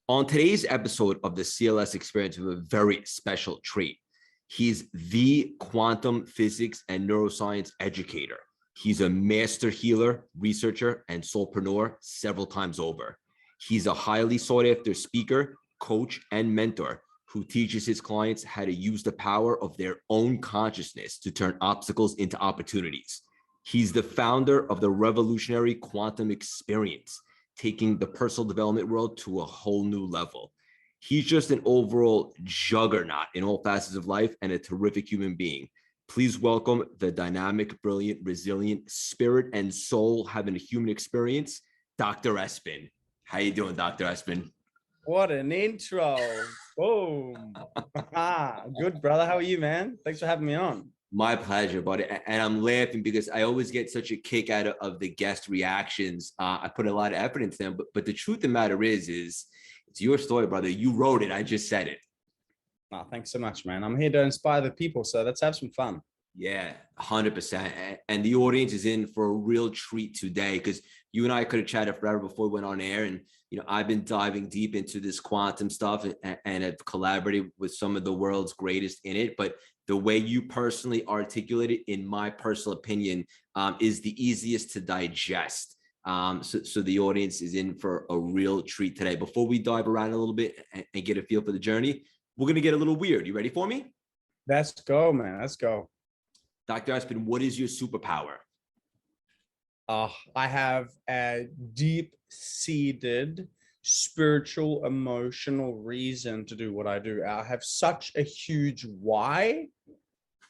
On today's episode of the CLS Experience, we have a very special treat. He's the quantum physics and neuroscience educator. He's a master healer, researcher, and soulpreneur several times over. He's a highly sought after speaker, coach, and mentor who teaches his clients how to use the power of their own consciousness to turn obstacles into opportunities. He's the founder of the revolutionary quantum experience, taking the personal development world to a whole new level. He's just an overall juggernaut in all facets of life and a terrific human being. Please welcome the dynamic, brilliant, resilient spirit and soul having a human experience, Dr. Espen. How you doing, Dr. Espen? What an intro. Boom. Good, brother. How are you, man? Thanks for having me on. My pleasure, buddy. And I'm laughing because I always get such a kick out of the guest reactions. I put a lot of effort into them, but the truth of the matter is it's your story, brother. You wrote it. I just said it. Oh, thanks so much, man. I'm here to inspire the people, so let's have some fun. Yeah, 100%. And the audience is in for a real treat today because you and I could have chatted forever before we went on air. And, I've been diving deep into this quantum stuff and have collaborated with some of the world's greatest in it. But the way you personally articulate it, in my personal opinion, is the easiest to digest. So the audience is in for a real treat today. Before we dive around a little bit and get a feel for the journey, we're going to get a little weird. You ready for me? Let's go, man. Let's go. Dr. Espen, what is your superpower? I have a deep-seated spiritual, emotional reason to do what I do. I have such a huge why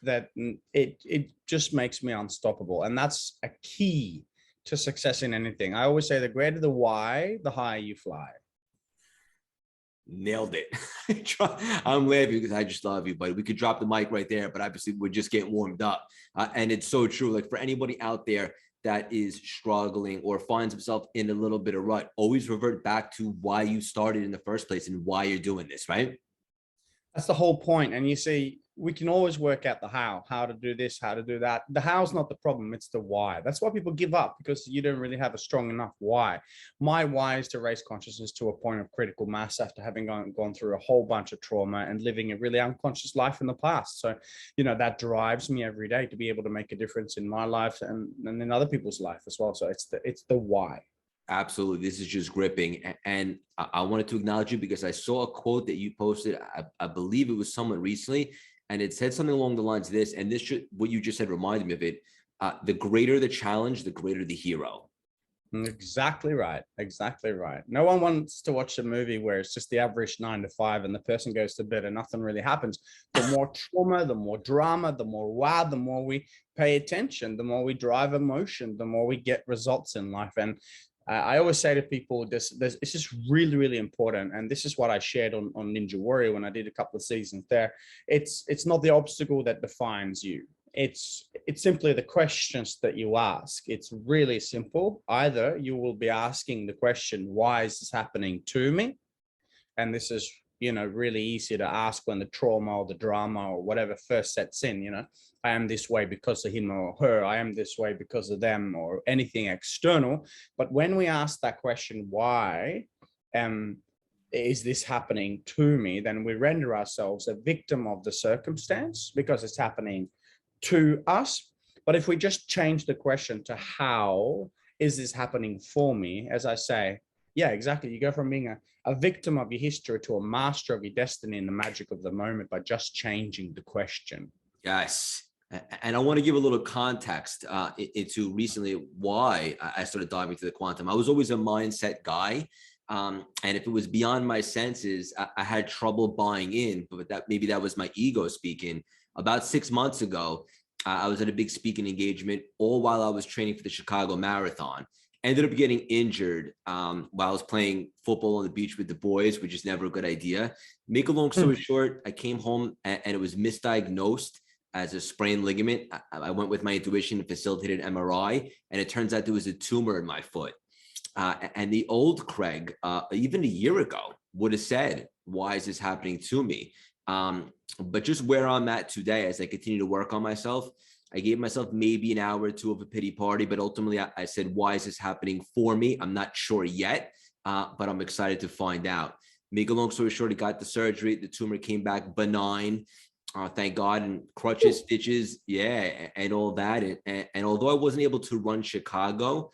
that it just makes me unstoppable. And that's a key to success in anything. I always say the greater the why, the higher you fly. Nailed it. I'm laughing because I just love you, but we could drop the mic right there, but obviously we're just getting warmed up. And it's so true. Like for anybody out there that is struggling or finds himself in a little bit of rut, always revert back to why you started in the first place and why you're doing this, right? That's the whole point. And you see, we can always work out the how to do this, how to do that. The how's not the problem, it's the why. That's why people give up, because you don't really have a strong enough why. My why is to raise consciousness to a point of critical mass after having gone through a whole bunch of trauma and living a really unconscious life in the past. So, that drives me every day to be able to make a difference in my life and in other people's life as well. So it's the why. Absolutely. This is just gripping. And I wanted to acknowledge you because I saw a quote that you posted. I believe it was someone recently, and it said something along the lines of this, and what you just said reminded me of it. The greater the challenge, the greater the hero. Exactly right. Exactly right. No one wants to watch a movie where it's just the average 9 to 5 and the person goes to bed and nothing really happens. The more trauma, the more drama, the more wow, the more we pay attention, the more we drive emotion, the more we get results in life. And I always say to people, it's just really, really important. And this is what I shared on Ninja Warrior when I did a couple of seasons there. It's not the obstacle that defines you. It's simply the questions that you ask. It's really simple. Either you will be asking the question, why is this happening to me? And this is, really easy to ask when the trauma or the drama or whatever first sets in, I am this way because of him or her. I am this way because of them, or anything external. But when we ask that question, why is this happening to me? Then we render ourselves a victim of the circumstance because it's happening to us. But if we just change the question to how is this happening for me, as I say, yeah, exactly. You go from being a victim of your history to a master of your destiny in the magic of the moment by just changing the question. Yes. And I want to give a little context into recently why I started diving into the quantum. I was always a mindset guy. And if it was beyond my senses, I had trouble buying in, but maybe that was my ego speaking. About 6 months ago, I was at a big speaking engagement, all while I was training for the Chicago Marathon. Ended up getting injured while I was playing football on the beach with the boys, which is never a good idea. Make a long story short, I came home and it was misdiagnosed as a sprained ligament. I went with my intuition and facilitated MRI, and it turns out there was a tumor in my foot. And the old Craig, even a year ago, would have said, why is this happening to me? But just where I'm at today, as I continue to work on myself, I gave myself maybe an hour or two of a pity party, but ultimately I said, why is this happening for me? I'm not sure yet, but I'm excited to find out. Make a long story short, he got the surgery. The tumor came back benign. Thank God, and crutches, stitches, yeah, and all that. And although I wasn't able to run Chicago,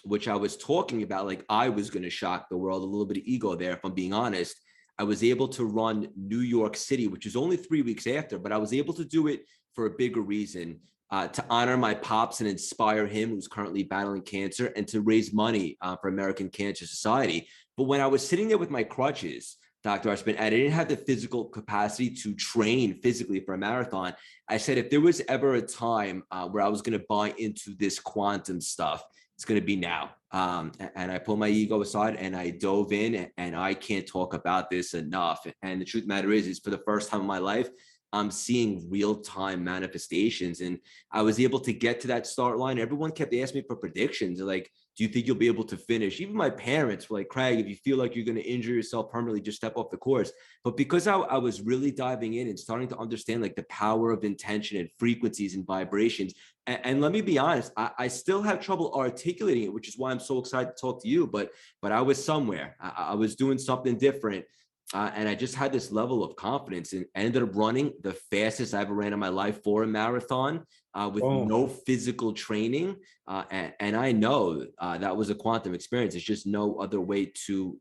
which I was talking about, like I was going to shock the world, a little bit of ego there, if I'm being honest. I was able to run New York City, which is only 3 weeks after, but I was able to do it for a bigger reason, to honor my pops and inspire him, who's currently battling cancer, and to raise money for American Cancer Society. But when I was sitting there with my crutches, Dr. Espen, and I didn't have the physical capacity to train physically for a marathon, I said, if there was ever a time where I was going to buy into this quantum stuff, it's going to be now. And I pulled my ego aside and I dove in, and I can't talk about this enough. And the truth of the matter is for the first time in my life, I'm seeing real-time manifestations. And I was able to get to that start line. Everyone kept asking me for predictions. They're like, do you think you'll be able to finish? Even my parents were like, Craig, if you feel like you're going to injure yourself permanently, just step off the course. But because I was really diving in and starting to understand like the power of intention and frequencies and vibrations. And let me be honest, I still have trouble articulating it, which is why I'm so excited to talk to you. But I was somewhere. I was doing something different. And I just had this level of confidence, and I ended up running the fastest I ever ran in my life for a marathon with no physical training. And I know that was a quantum experience. There's just no other way to,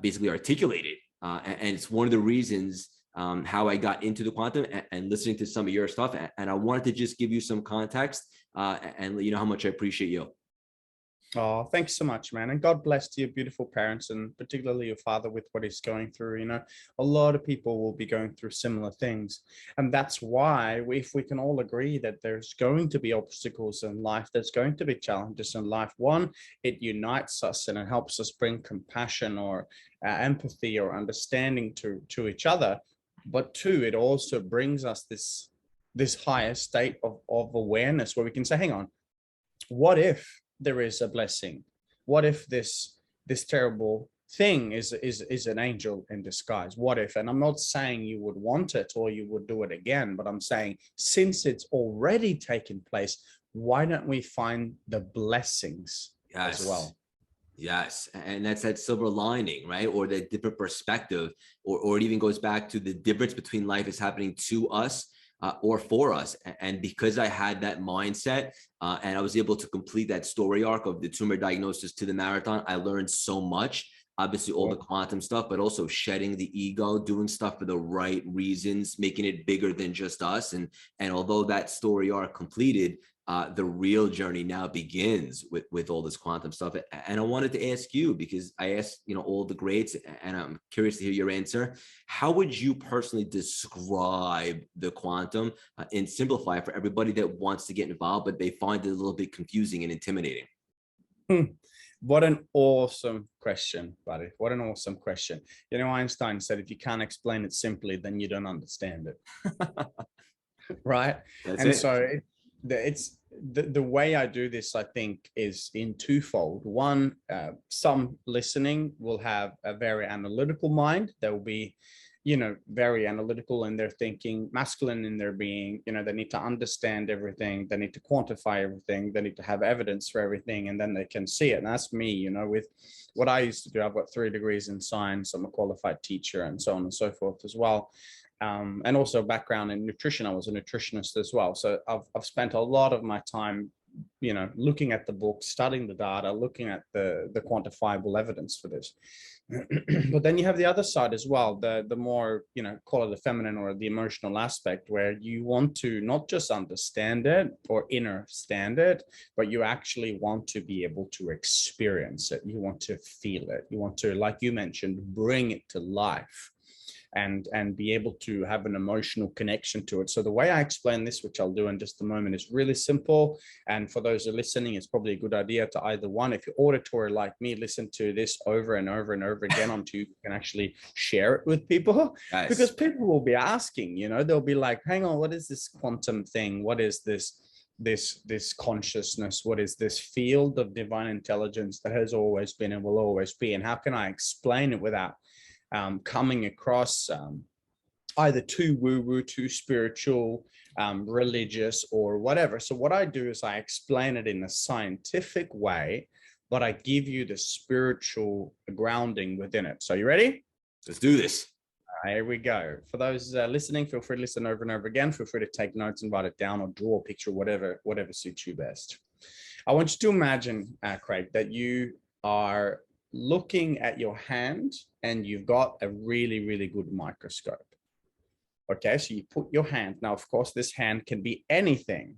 basically articulate it. And it's one of the reasons how I got into the quantum, and listening to some of your stuff. And I wanted to just give you some context and let you know how much I appreciate you. Oh, thanks so much, man. And God bless to your beautiful parents, and particularly your father with what he's going through. You know, a lot of people will be going through similar things. And that's why if we can all agree that there's going to be obstacles in life, there's going to be challenges in life. One, it unites us and it helps us bring compassion or empathy or understanding to each other. But two, it also brings us this higher state of awareness where we can say, hang on, what if there is a blessing? What if this terrible thing is an angel in disguise? What if? And I'm not saying you would want it or you would do it again, but I'm saying since it's already taken place, why don't we find the blessings as well? Yes. And that's that silver lining, right? Or the different perspective, or it even goes back to the difference between life is happening to us or for us. And because I had that mindset and I was able to complete that story arc of the tumor diagnosis to the marathon, I learned so much. Obviously, all the quantum stuff, but also shedding the ego, doing stuff for the right reasons, making it bigger than just us. And although that story arc completed, the real journey now begins with all this quantum stuff. And I wanted to ask you, because I asked, all the greats, and I'm curious to hear your answer. How would you personally describe the quantum and simplify it for everybody that wants to get involved, but they find it a little bit confusing and intimidating? What an awesome question, buddy. What an awesome question. Einstein said, if you can't explain it simply, then you don't understand it. Right? So it's the way I do this, I think, is in twofold. One, some listening will have a very analytical mind. There will be, very analytical in their thinking, masculine in their being. They need to understand everything. They need to quantify everything. They need to have evidence for everything, and then they can see it. And that's me, with what I used to do. I've got 3 degrees in science. I'm a qualified teacher, and so on and so forth as well. And also background in nutrition. I was a nutritionist as well. So I've spent a lot of my time, looking at the book, studying the data, looking at the quantifiable evidence for this. But then you have the other side as well, the more, call it the feminine or the emotional aspect, where you want to not just understand it or understand it, but you actually want to be able to experience it. You want to feel it. You want to, like you mentioned, bring it to life. And be able to have an emotional connection to it. So the way I explain this, which I'll do in just a moment, is really simple. And for those who are listening, it's probably a good idea to either one, if you're auditory like me, listen to this over and over and over again until you can actually share it with people. Nice. Because people will be asking, they'll be like, hang on, what is this quantum thing? What is this consciousness? What is this field of divine intelligence that has always been and will always be? And how can I explain it without coming across either too woo-woo, too spiritual, religious, or whatever? So what I do is I explain it in a scientific way but I give you the spiritual grounding within it. So you ready? Let's do this. All right, here we go. For those listening, feel free to listen over and over again. Feel free to take notes and write it down or draw a picture, whatever suits you best. I want you to imagine, Craig, that you are looking at your hand and you've got a really, really good microscope. Okay, so you put your hand. Now, of course, this hand can be anything.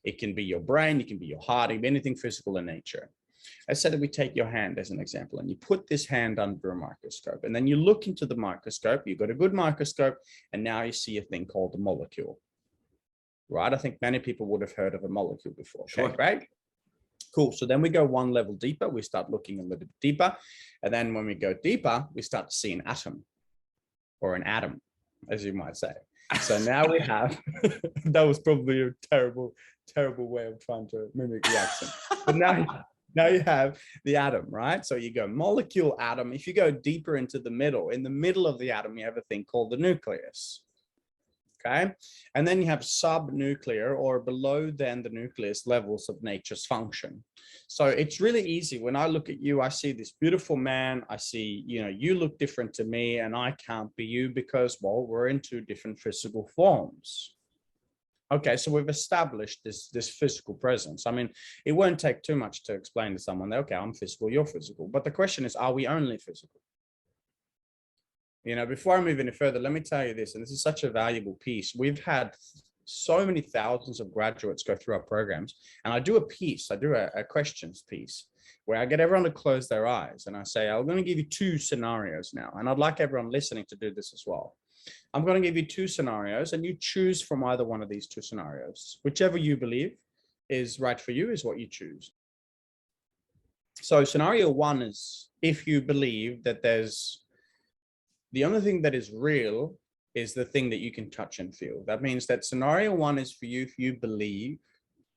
It can be your brain, it can be your heart, it can be anything physical in nature. I said that we take your hand as an example and you put this hand under a microscope and then you look into the microscope, you've got a good microscope, and now you see a thing called a molecule, right? I think many people would have heard of a molecule before. Okay, Sure. right? Cool. So then we go one level deeper, we start looking a little bit deeper. And then when we go deeper, we start to see an atom or an atom, as you might say. So now we have, that was probably a terrible way of trying to mimic the accent. But now you have the atom, right? So you go molecule, atom. If you go deeper into the middle, in the middle of the atom, you have a thing called the nucleus. Okay. And then you have subnuclear or below then the nucleus levels of nature's function. So it's really easy. When I look at you, I see this beautiful man. I see, you look different to me and I can't be you because, well, we're in two different physical forms. Okay, so we've established this physical presence. I mean, it won't take too much to explain to someone that, okay, I'm physical, you're physical. But the question is, are we only physical? Before I move any further, let me tell you this, and this is such a valuable piece. We've had so many thousands of graduates go through our programs, and I do a questions piece where I get everyone to close their eyes. And I say, I'm going to give you two scenarios now. And I'd like everyone listening to do this as well. I'm going to give you two scenarios and you choose from either one of these two scenarios. Whichever you believe is right for you is what you choose. So scenario one is if you believe that the only thing that is real is the thing that you can touch and feel. That means that scenario one is for you if you believe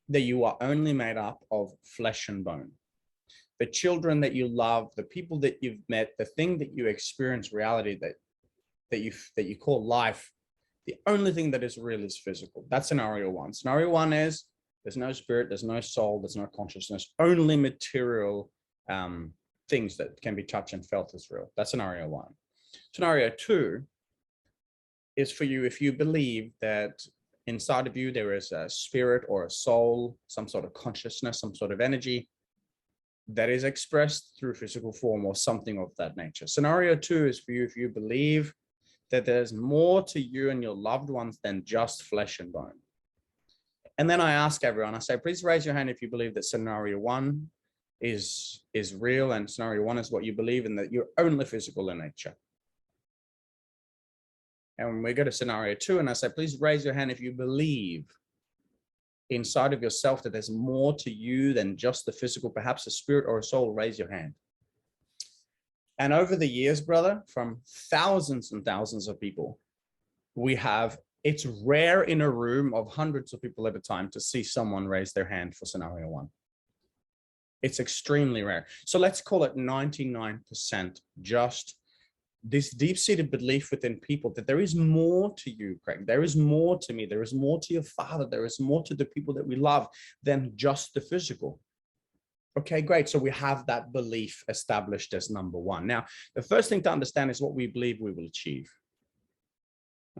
that you are only made up of flesh and bone. The children that you love, the people that you've met, the thing that you experience reality that you call life, the only thing that is real is physical. That's scenario one. Scenario one is there's no spirit, there's no soul, there's no consciousness, only material things that can be touched and felt as real. That's scenario one. Scenario two is for you if you believe that inside of you there is a spirit or a soul, some sort of consciousness, some sort of energy that is expressed through physical form or something of that nature. Scenario two is for you if you believe that there's more to you and your loved ones than just flesh and bone. And then I ask everyone, I say, please raise your hand if you believe that scenario one is real and scenario one is what you believe and that you're only physical in nature. And when we go to scenario two and I say, please raise your hand if you believe inside of yourself that there's more to you than just the physical, perhaps a spirit or a soul, raise your hand. And over the years, brother, from thousands and thousands of people, it's rare in a room of hundreds of people at a time to see someone raise their hand for scenario one. It's extremely rare. So let's call it 99% just this deep-seated belief within people that there is more to you, Craig. There is more to me. There is more to your father. There is more to the people that we love than just the physical. Okay, great. So we have that belief established as number one. Now, the first thing to understand is what we believe we will achieve.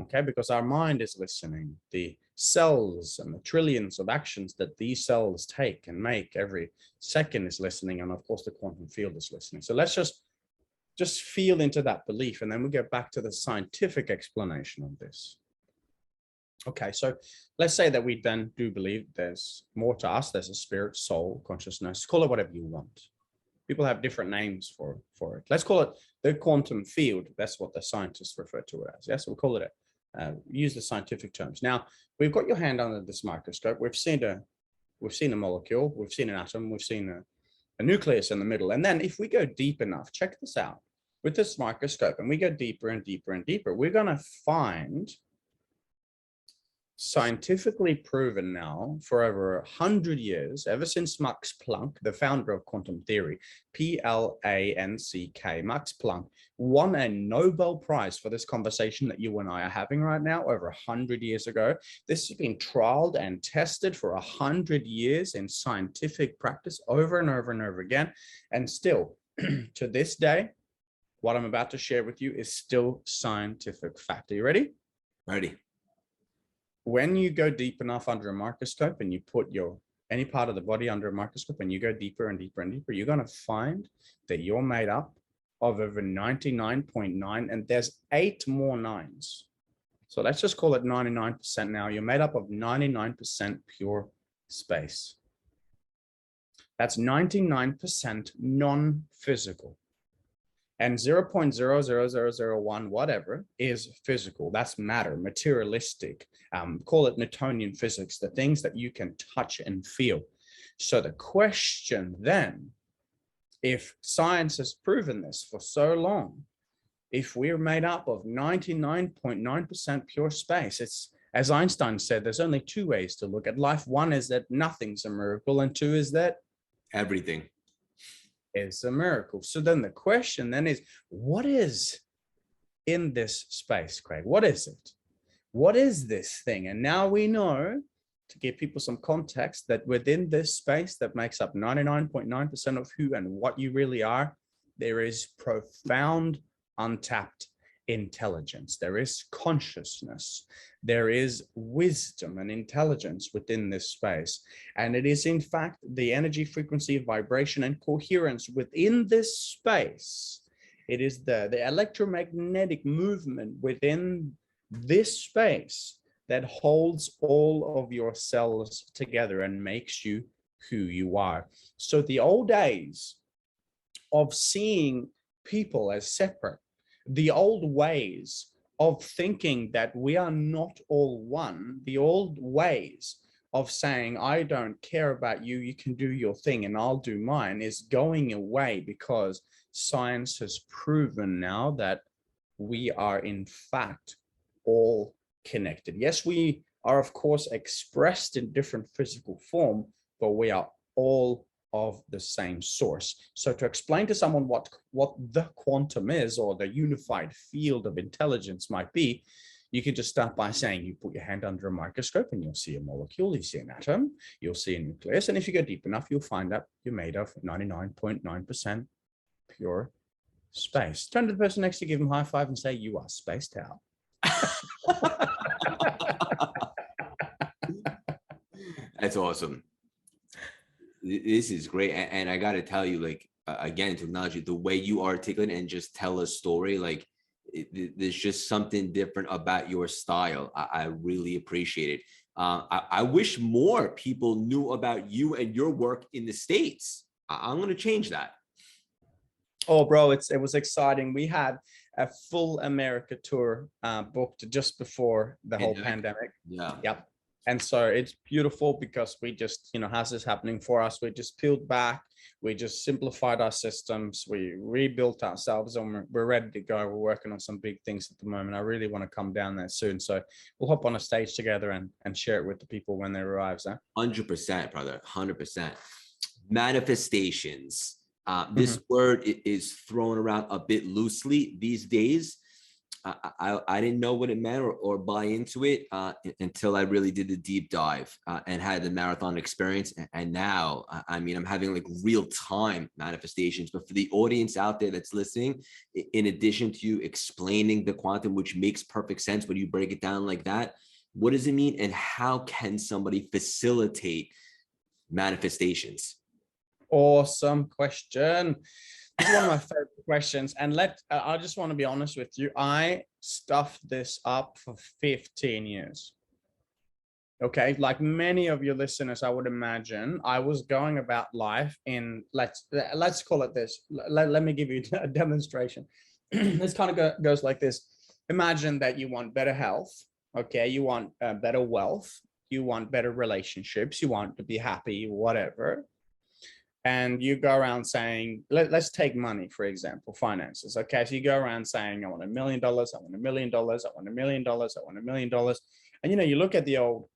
Okay, because our mind is listening. The cells and the trillions of actions that these cells take and make every second is listening. And of course, the quantum field is listening. So let's just feel into that belief. And then we get back to the scientific explanation of this. Okay, so let's say that we then do believe there's more to us. There's a spirit, soul, consciousness, call it whatever you want. People have different names for it. Let's call it the quantum field. That's what the scientists refer to it as. Yes, we'll call it use the scientific terms. Now, we've got your hand under this microscope. We've seen a molecule, we've seen an atom, we've seen a nucleus in the middle. And then if we go deep enough, check this out. With this microscope, and we go deeper and deeper and deeper, we're going to find scientifically proven now for over 100 years, ever since Max Planck, the founder of quantum theory, Planck, Max Planck, won a Nobel Prize for this conversation that you and I are having right now over 100 years ago. This has been trialed and tested for 100 years in scientific practice over and over and over again. And still, to this day, what I'm about to share with you is still scientific fact. Are you ready? Ready. When you go deep enough under a microscope and you put any part of the body under a microscope and you go deeper and deeper and deeper, you're going to find that you're made up of over 99.9, and there's 8 more nines. So let's just call it 99% now. You're made up of 99% pure space. That's 99% non-physical. And 0.00001 whatever is physical. That's matter, materialistic. Call it Newtonian physics, the things that you can touch and feel. So the question then, if science has proven this for so long, if we're made up of 99.9% pure space, it's, as Einstein said, there's only 2 ways to look at life. One is that nothing's a miracle, and 2 is that Everything is a miracle. So then the question then is, what is in this space, Craig? What is it? What is this thing? And now we know, to give people some context, that within this space that makes up 99.9% of who and what you really are, there is profound, untapped intelligence. There is consciousness. There is wisdom and intelligence within this space. And it is, in fact, the energy, frequency, vibration, and coherence within this space. It is the electromagnetic movement within this space that holds all of your cells together and makes you who you are. So the old days of seeing people as separate, the old ways of thinking that we are not all one, the old ways of saying, I don't care about you, you can do your thing and I'll do mine, is going away, because science has proven now that we are in fact all connected. Yes, we are of course expressed in different physical form, but we are all of the same source. So to explain to someone what the quantum is, or the unified field of intelligence might be, you can just start by saying, you put your hand under a microscope and you'll see a molecule, you see an atom, you'll see a nucleus, and if you go deep enough, you'll find out you're made of 99.9% pure space. Turn to the person next to you, give them a high five and say, you are spaced out. That's awesome. This is great. And I got to tell you, like, again, technology, the way you articulate and just tell a story, like, there's just something different about your style. I really appreciate it. I wish more people knew about you and your work in the States. I'm going to change that. Oh, bro, it was exciting. We had a full America tour booked just before the whole pandemic. Yeah. Yep. And so it's beautiful because we just, how's this happening for us? We just peeled back. We just simplified our systems. We rebuilt ourselves, and we're ready to go. We're working on some big things at the moment. I really want to come down there soon. So we'll hop on a stage together and share it with the people when they arrive. 100%, brother. 100%. Manifestations. This word is thrown around a bit loosely these days. I didn't know what it meant or buy into it until I really did the deep dive and had the marathon experience. And now, I mean, I'm having like real time manifestations. But for the audience out there that's listening, in addition to you explaining the quantum, which makes perfect sense when you break it down like that, what does it mean and how can somebody facilitate manifestations? Awesome question. This is one of my favorite questions. And I just want to be honest with you. I stuffed this up for 15 years. Okay. Like many of your listeners, I would imagine, I was going about life in, let's call it this. Let me give you a demonstration. This kind of goes like this. Imagine that you want better health. Okay. You want better wealth. You want better relationships. You want to be happy, whatever. And you go around saying, let's take money, for example, finances. Okay, so you go around saying, I want $1 million, I want $1 million, I want $1 million, I want $1 million. And, you look at the old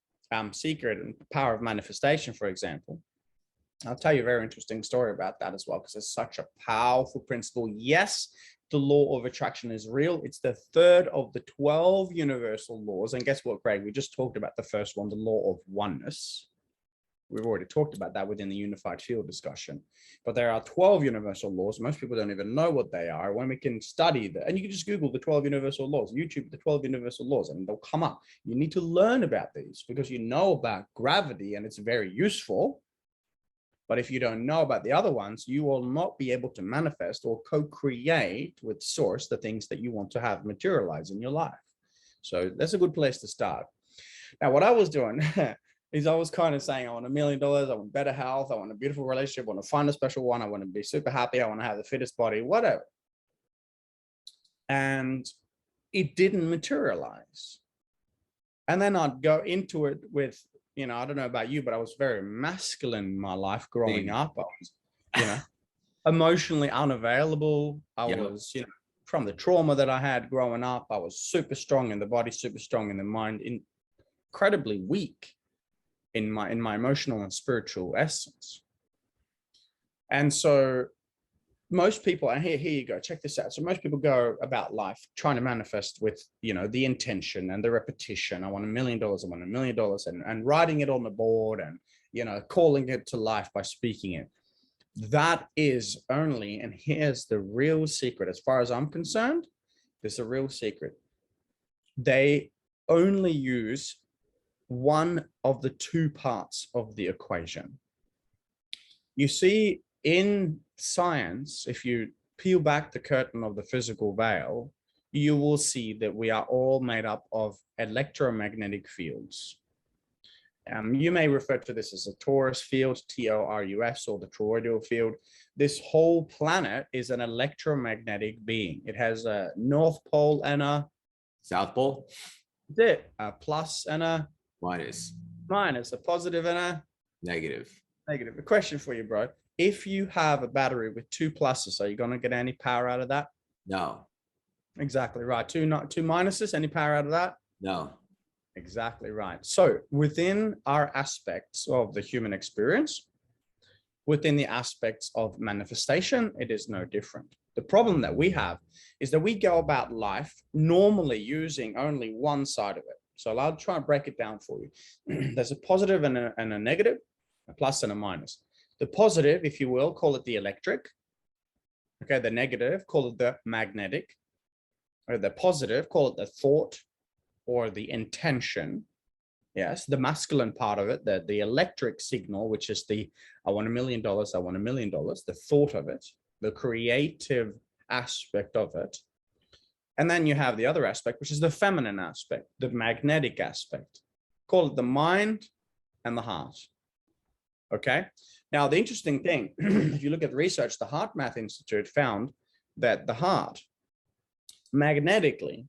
secret and power of manifestation, for example. I'll tell you a very interesting story about that as well, because it's such a powerful principle. Yes, the law of attraction is real. It's the third of the 12 universal laws. And guess what, Greg? We just talked about the first one, the law of oneness. We've already talked about that within the unified field discussion. But there are 12 universal laws. Most people don't even know what they are. When we can study that, and you can just Google the 12 universal laws, YouTube, the 12 universal laws, and they'll come up. You need to learn about these because you know about gravity and it's very useful. But if you don't know about the other ones, you will not be able to manifest or co-create with source the things that you want to have materialize in your life. So that's a good place to start. Now, what I was doing is I was kind of saying, I want $1 million, I want better health, I want a beautiful relationship, I want to find a special one, I want to be super happy, I want to have the fittest body, whatever. And it didn't materialize. And then I'd go into it with, I don't know about you, but I was very masculine in my life growing up. I was, emotionally unavailable. I was, from the trauma that I had growing up, I was super strong in the body, super strong in the mind, incredibly weak in my emotional and spiritual essence. And so most people, and here you go, check this out. So most people go about life trying to manifest with, the intention and the repetition. I want $1 million, I want $1 million, and writing it on the board and, calling it to life by speaking it. That is only, and here's the real secret, as far as I'm concerned, there's a real secret. They only use one of the two parts of the equation. You see, in science, if you peel back the curtain of the physical veil, you will see that we are all made up of electromagnetic fields. You may refer to this as a torus field, TORUS, or the toroidal field. This whole planet is an electromagnetic being. It has a north pole and a South pole. A plus and a minus, a positive and a negative. A question for you, bro. If you have a battery with two pluses, are you going to get any power out of that? No. Exactly right. Two minuses, any power out of that? No. Exactly right. So within our aspects of the human experience, within the aspects of manifestation, it is no different. The problem that we have is that we go about life normally using only one side of it. So I'll try and break it down for you. There's a positive and a negative, a plus and a minus. The positive, if you will, call it the electric. Okay, the negative, call it the magnetic. Or the positive, call it the thought or the intention. Yes, the masculine part of it, the electric signal, which is the I want $1 million, I want $1 million, the thought of it, the creative aspect of it. And then you have the other aspect, which is the feminine aspect, the magnetic aspect. Call it the mind and the heart. Okay. Now, the interesting thing, if you look at the research, the Heart Math Institute found that the heart magnetically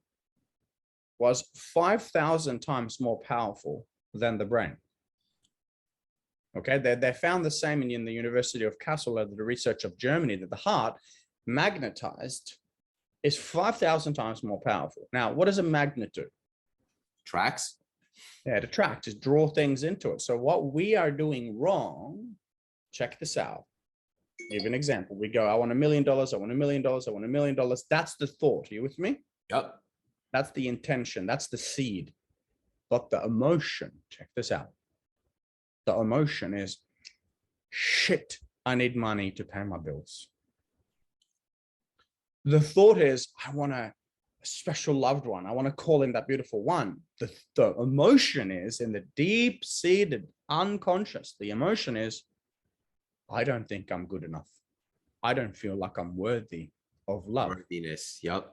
was 5,000 times more powerful than the brain. Okay, they found the same in the University of Kassel, the research of Germany, that the heart magnetized is 5,000 times more powerful. Now, what does a magnet do? Tracks. Yeah, it attracts, just draw things into it. So what we are doing wrong, check this out. I'll give you an example. We go, I want $1 million, I want $1 million, I want $1 million. That's the thought. Are you with me? Yep. That's the intention. That's the seed. But the emotion, check this out. The emotion is, shit, I need money to pay my bills. The thought is, I want a special loved one. I want to call him that beautiful one. The emotion is in the deep-seated unconscious. The emotion is, I don't think I'm good enough. I don't feel like I'm worthy of love. Worthiness. Yep.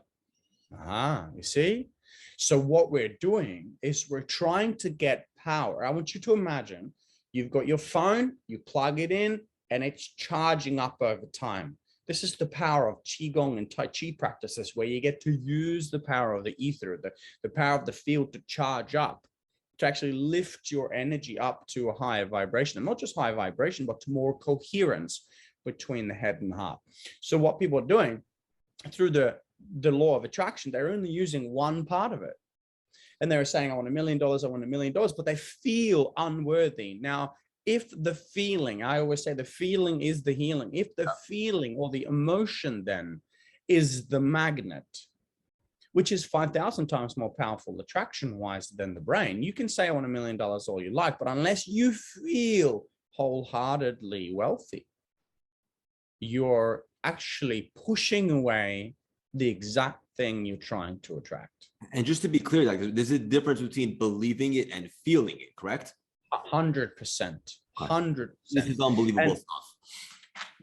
You see? So what we're doing is we're trying to get power. I want you to imagine you've got your phone, you plug it in, and it's charging up over time. This is the power of Qigong and Tai Chi practices, where you get to use the power of the ether, the power of the field to charge up, to actually lift your energy up to a higher vibration. And not just higher vibration, but to more coherence between the head and heart. So what people are doing through the law of attraction, they're only using one part of it. and they were saying, I want $1 million, I want $1 million, but they feel unworthy. Now, if the feeling, I always say the feeling is the healing. If the feeling or the emotion then is the magnet, which is 5,000 times more powerful attraction-wise than the brain, you can say I want $1 million all you like, but unless you feel wholeheartedly wealthy, you're actually pushing away the exact thing you're trying to attract. And just to be clear, like there's a difference between believing it and feeling it, correct? 100%. 100%. This is unbelievable stuff.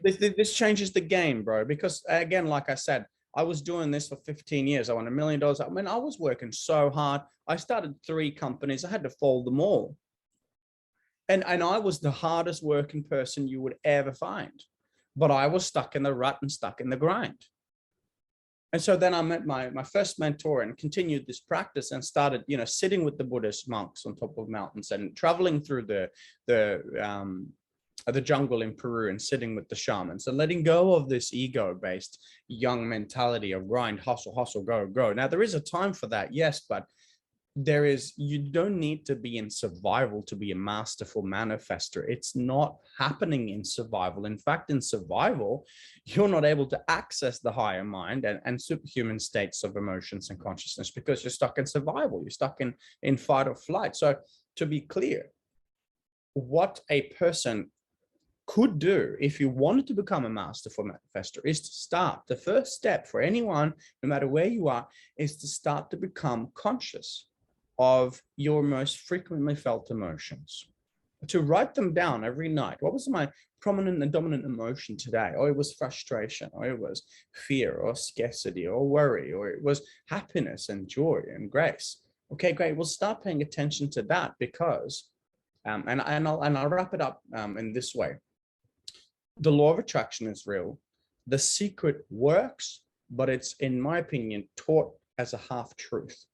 This changes the game, bro, because again, like I said, I was doing this for 15 years. I won $1 million. I mean, I was working so hard. I started 3 companies. I had to fold them all. And I was the hardest working person you would ever find. But I was stuck in the rut and stuck in the grind. And so then I met my first mentor and continued this practice and started, you know, sitting with the Buddhist monks on top of mountains and traveling through the jungle in Peru and sitting with the shamans and letting go of this ego-based young mentality of grind, hustle, hustle, go, go. Now, there is a time for that, yes, but you don't need to be in survival to be a masterful manifester. It's not happening in survival. In fact, in survival, you're not able to access the higher mind and superhuman states of emotions and consciousness because you're stuck in survival. You're stuck in fight or flight. So to be clear, what a person could do if you wanted to become a masterful manifester is to start. The first step for anyone, no matter where you are, is to start to become conscious of your most frequently felt emotions, to write them down every night. What was my prominent and dominant emotion today? Oh, it was frustration, or it was fear, or scarcity, or worry, or it was happiness and joy and grace. Okay, great. We'll start paying attention to that because, and I'll wrap it up in this way. The law of attraction is real. The secret works, but it's, in my opinion, taught as a half-truth.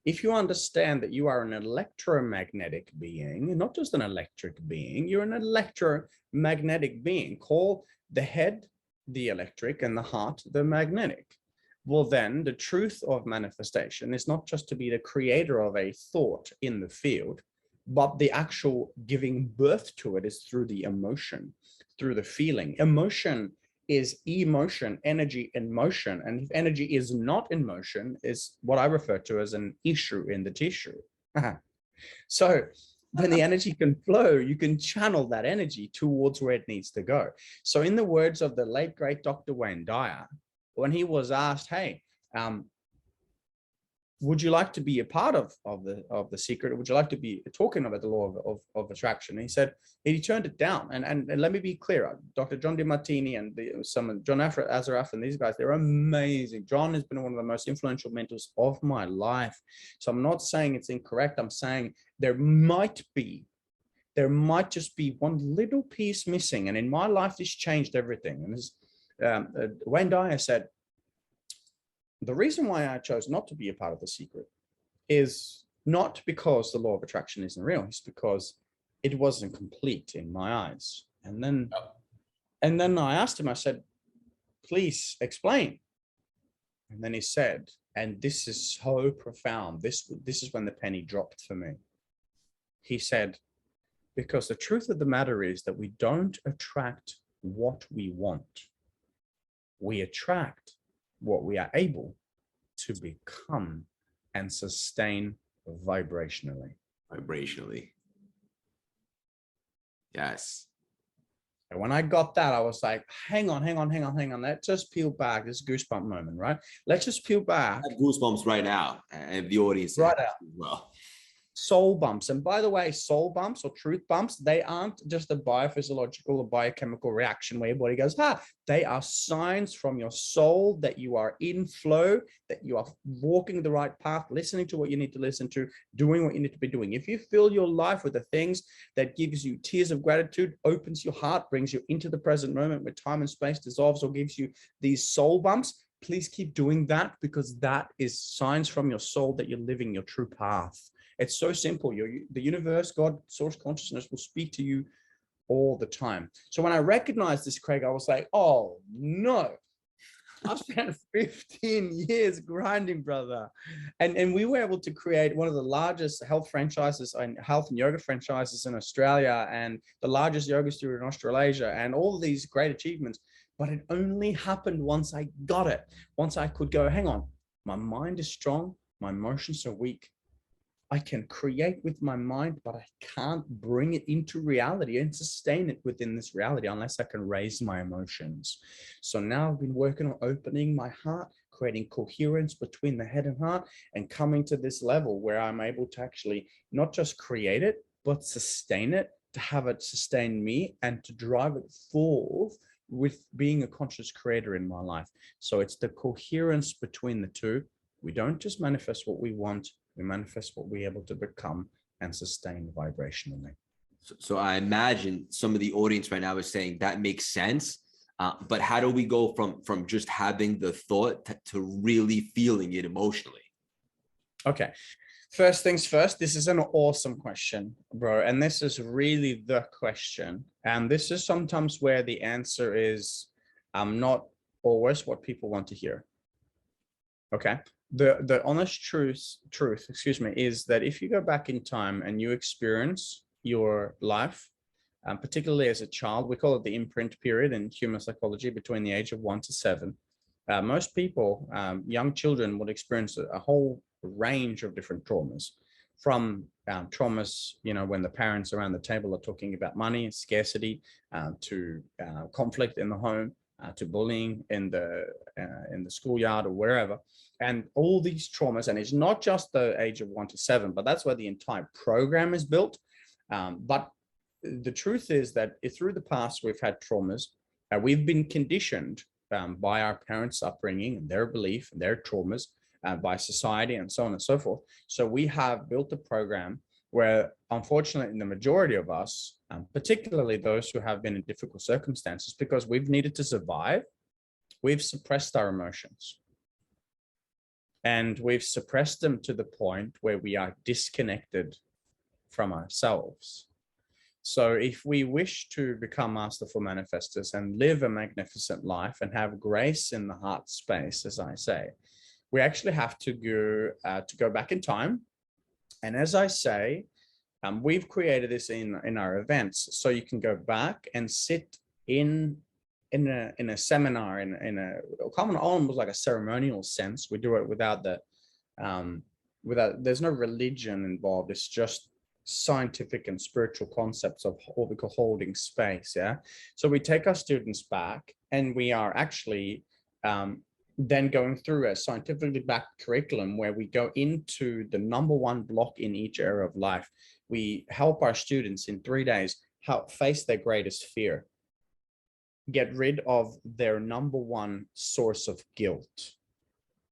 If you understand that you are an electromagnetic being, not just an electric being, you're an electromagnetic being. Call the head the electric and the heart the magnetic. Well, then the truth of manifestation is not just to be the creator of a thought in the field, but the actual giving birth to it is through the emotion, through the feeling. Emotion is emotion, energy in motion. And if energy is not in motion, is what I refer to as an issue in the tissue. So when the energy can flow, you can channel that energy towards where it needs to go. So in the words of the late, great Dr. Wayne Dyer, when he was asked, hey, would you like to be a part of the secret? Or would you like to be talking about the law of attraction? And he said, he turned it down. And let me be clear, Dr. John DeMartini and John Azaraf and these guys, they're amazing. John has been one of the most influential mentors of my life. So I'm not saying it's incorrect. I'm saying there might just be one little piece missing. And in my life, this changed everything. And this, Wayne Dyer said, the reason why I chose not to be a part of the secret is not because the law of attraction isn't real. It's because it wasn't complete in my eyes. And then I asked him, I said, please explain. And then he said, and this is so profound. This is when the penny dropped for me. He said, because the truth of the matter is that we don't attract what we want. We attract what we are able to become and sustain vibrationally. Yes. And when I got that, I was like, hang on. Let's just peel back. This goosebump moment, right? Let's just peel back. I have goosebumps right now, and the audience right out. As well. Soul bumps. And by the way, soul bumps or truth bumps, they aren't just a biophysiological or biochemical reaction where your body goes, they are signs from your soul that you are in flow, that you are walking the right path, listening to what you need to listen to, doing what you need to be doing. If you fill your life with the things that gives you tears of gratitude, opens your heart, brings you into the present moment where time and space dissolves, or gives you these soul bumps, please keep doing that, because that is signs from your soul that you're living your true path. It's so simple. The universe, God, source consciousness will speak to you all the time. So when I recognized this, Craig, I was like, oh no, I spent 15 years grinding, brother. And we were able to create one of the largest health franchises and health and yoga franchises in Australia, and the largest yoga studio in Australasia, and all of these great achievements. But it only happened once I got it. Once I could go, hang on, my mind is strong, my emotions are weak. I can create with my mind, but I can't bring it into reality and sustain it within this reality unless I can raise my emotions. So now I've been working on opening my heart, creating coherence between the head and heart, and coming to this level where I'm able to actually not just create it, but sustain it, to have it sustain me and to drive it forth with being a conscious creator in my life. So it's the coherence between the two. We don't just manifest what we want, we manifest what we're able to become and sustain vibrationally. So I imagine some of the audience right now is saying that makes sense. But how do we go from just having the thought to really feeling it emotionally? Okay. First things first, this is an awesome question, bro. And this is really the question. And this is sometimes where the answer is not always what people want to hear. Okay. The honest truth, is that if you go back in time and you experience your life, particularly as a child, we call it the imprint period in human psychology, between the age of 1 to 7. Most people, young children, would experience a whole range of different traumas, from traumas, when the parents around the table are talking about money, scarcity, to conflict in the home, to bullying in the schoolyard or wherever. And all these traumas, and it's not just the age of 1 to 7, but that's where the entire program is built. But the truth is that through the past, we've had traumas. We've been conditioned by our parents' upbringing and their belief and their traumas, by society and so on and so forth. So we have built a program where, unfortunately, the majority of us, particularly those who have been in difficult circumstances, because we've needed to survive, we've suppressed our emotions. And we've suppressed them to the point where we are disconnected from ourselves. So if we wish to become masterful manifestors and live a magnificent life and have grace in the heart space, as I say, we actually have to go back in time. And as I say, we've created this in our events, so you can go back and sit in a seminar, in a common, almost like a ceremonial sense. We do it without there's no religion involved. It's just scientific and spiritual concepts of what we call holding space. Yeah. So we take our students back, and we are actually then going through a scientifically backed curriculum where we go into the #1 block in each area of life. We help our students in 3 days face their greatest fear, get rid of their #1 source of guilt.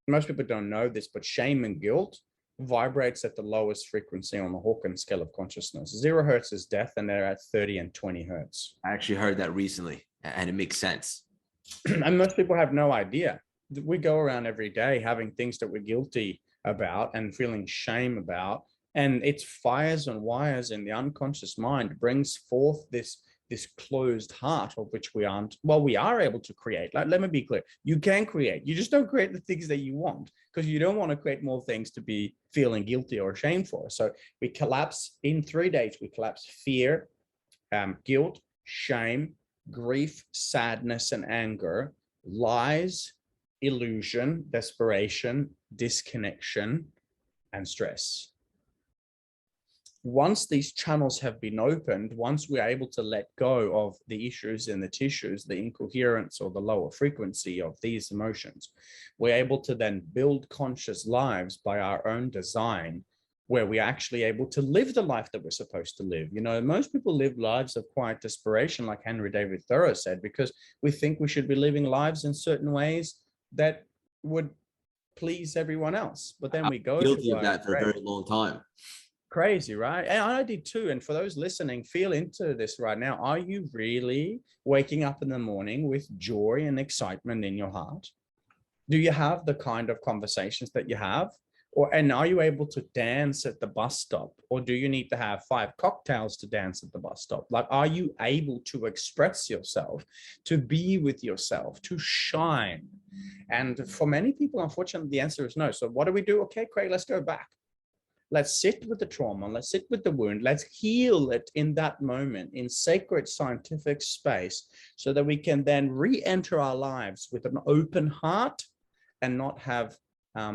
Most people don't know this, but shame and guilt vibrates at the lowest frequency on the Hawkins scale of consciousness. 0 hertz is death, and they're at 30 and 20 hertz. I actually heard that recently, and it makes sense. And most people have no idea. We go around every day having things that we're guilty about and feeling shame about. And it's fires and wires in the unconscious mind brings forth this closed heart, of which we aren't, well, we are able to create. Like, let me be clear. You can create. You just don't create the things that you want, because you don't want to create more things to be feeling guilty or ashamed for. So we collapse in 3 days. We collapse fear, guilt, shame, grief, sadness, and anger, lies, illusion, desperation, disconnection, and stress. Once these channels have been opened, once we're able to let go of the issues in the tissues, the incoherence or the lower frequency of these emotions, we're able to then build conscious lives by our own design, where we're actually able to live the life that we're supposed to live. Most people live lives of quiet desperation, like Henry David Thoreau said, because we think we should be living lives in certain ways that would please everyone else. But then we go guilty of that for a very long time. Crazy, right? And I did too. And for those listening, feel into this right now. Are you really waking up in the morning with joy and excitement in your heart? Do you have the kind of conversations that you have? And are you able to dance at the bus stop? Or do you need to have 5 cocktails to dance at the bus stop? Like, are you able to express yourself, to be with yourself, to shine? And for many people, unfortunately, the answer is no. So what do we do? Okay, Craig, let's go back. Let's sit with the trauma. Let's sit with the wound. Let's heal it in that moment in sacred scientific space so that we can then re-enter our lives with an open heart and not have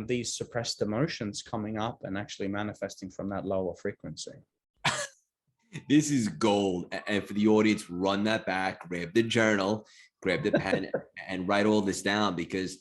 these suppressed emotions coming up and actually manifesting from that lower frequency. This is gold. And for the audience, run that back, grab the journal, grab the pen, and write all this down, because